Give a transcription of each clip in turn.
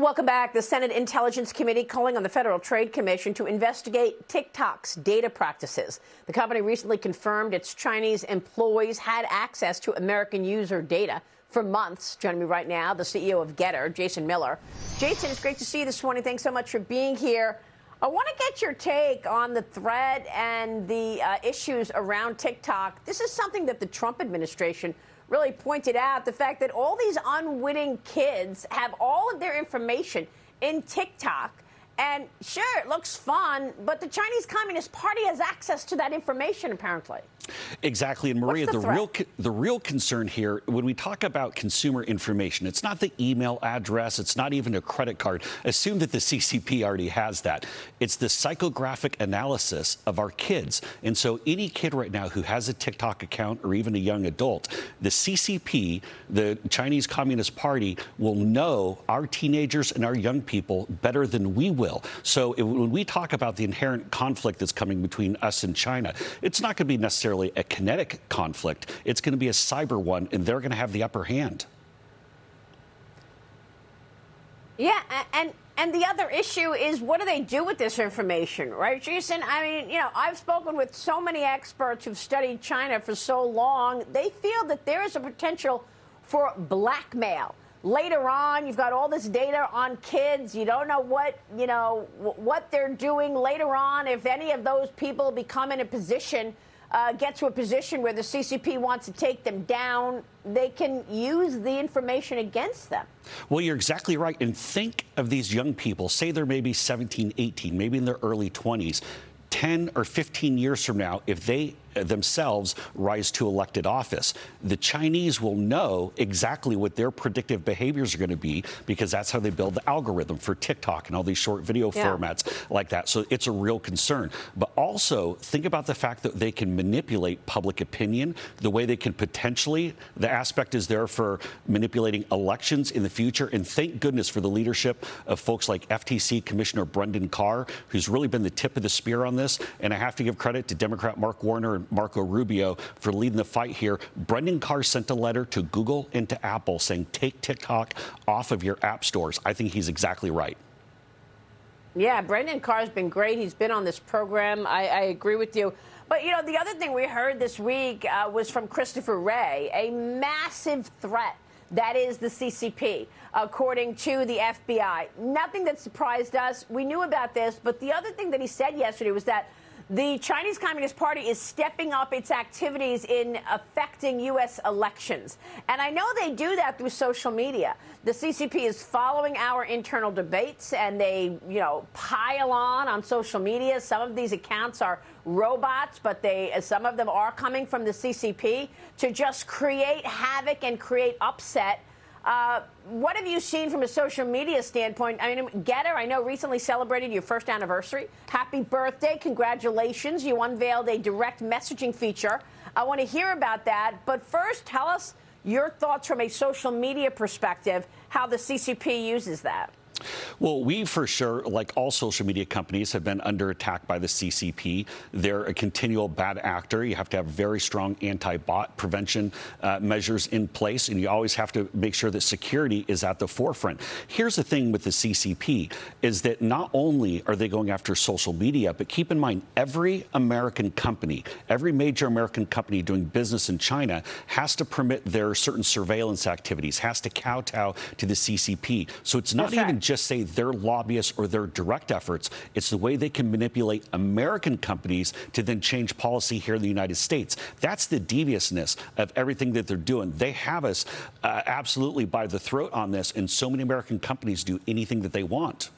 Welcome back. The Senate Intelligence Committee calling on the Federal Trade Commission to investigate TikTok's data practices. The company recently confirmed its Chinese employees had access to American user data for months. Joining me right now, the CEO of Headquartered, Jason Miller. Jason, it's great to see you this morning. Thanks so much for being here. I want to get your take on the threat and the issues around TikTok. This is something that the Trump administration really pointed out, the fact that all these unwitting kids have all of their information in TikTok. And sure, it looks fun, but the Chinese Communist Party has access to that information, apparently. Exactly. And Maria, the real concern here, when we talk about consumer information, it's not the email address, it's not even a credit card. Assume that the CCP already has that. It's the psychographic analysis of our kids. And so any kid right now who has a TikTok account or even a young adult, the CCP, the Chinese Communist Party, will know our teenagers and our young people better than we will. So when we talk about the inherent conflict that's coming between us and China, it's not going to be necessarily a kinetic conflict. It's going to be a cyber one, and they're going to have the upper hand. Yeah, and the other issue is, what do they do with this information, right, Jason? I mean, you know, I've spoken with so many experts who've studied China for so long. They feel that there is a potential for blackmail. Later on, you've got all this data on kids. You don't know what they're doing later on. If any of those people become in a position, get to a position where the CCP wants to take them down, they can use the information against them. Well, you're exactly right. And think of these young people, say they're maybe 17, 18, maybe in their early 20s. 10 or 15 years from now, if they themselves rise to elected office, the Chinese will know exactly what their predictive behaviors are going to be, because that's how they build the algorithm for TikTok and all these short video formats like that. So it's a real concern. But also think about the fact that they can manipulate public opinion, the way they can potentially, the aspect is there for manipulating elections in the future. And thank goodness for the leadership of folks like FTC Commissioner Brendan Carr, who's really been the tip of the spear on this. And I have to give credit to Democrat Mark Warner and Marco Rubio for leading the fight here. Brendan Carr sent a letter to Google and to Apple saying, take TikTok off of your app stores. I think he's exactly right. Yeah, Brendan Carr's been great. He's been on this program. I agree with you. But, you know, the other thing we heard this week was from Christopher Wray, a massive threat. That is the CCP, according to the FBI. Nothing that surprised us. We knew about this. But the other thing that he said yesterday was that the Chinese Communist Party is stepping up its activities in affecting U.S. elections. And I know they do that through social media. The CCP is following our internal debates, and they, pile on social media. Some of these accounts are robots, but some of them are coming from the CCP to just create havoc and create upset. What have you seen from a social media standpoint? I mean, Headquartered, I know, recently celebrated your first anniversary. Happy birthday. Congratulations. You unveiled a direct messaging feature. I want to hear about that. But first, tell us your thoughts from a social media perspective, how the CCP uses that. Well, we for sure, like all social media companies, have been under attack by the CCP. They're a continual bad actor. You have to have very strong anti-bot prevention measures in place, and you always have to make sure that security is at the forefront. Here's the thing with the CCP is that not only are they going after social media, but keep in mind, every American company, every major American company doing business in China has to permit their certain surveillance activities, has to kowtow to the CCP. So it's not even just say their lobbyists or their direct efforts. It's the way they can manipulate American companies to then change policy here in the United States. That's the deviousness of everything that they're doing. They have us absolutely by the throat on this, and so many American companies do anything that they want.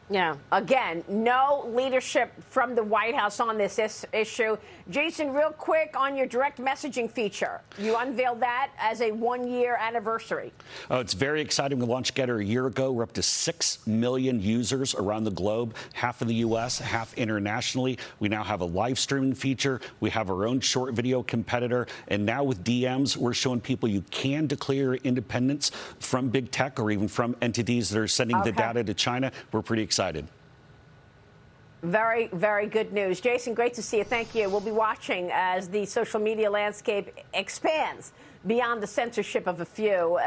Yeah. Again, no leadership from the White House on this issue. Jason, real quick on your direct messaging feature. You unveiled that as a one-year anniversary. Oh, it's very exciting. We launched Headquartered a year ago. We're up to 6 million users around the globe, half in the U.S., half internationally. We now have a live streaming feature. We have our own short video competitor. And now with DMs, we're showing people you can declare independence from big tech or even from entities that are sending the data to China. We're pretty excited. Very, very good news. Jason, great to see you. Thank you. We'll be watching as the social media landscape expands beyond the censorship of a few.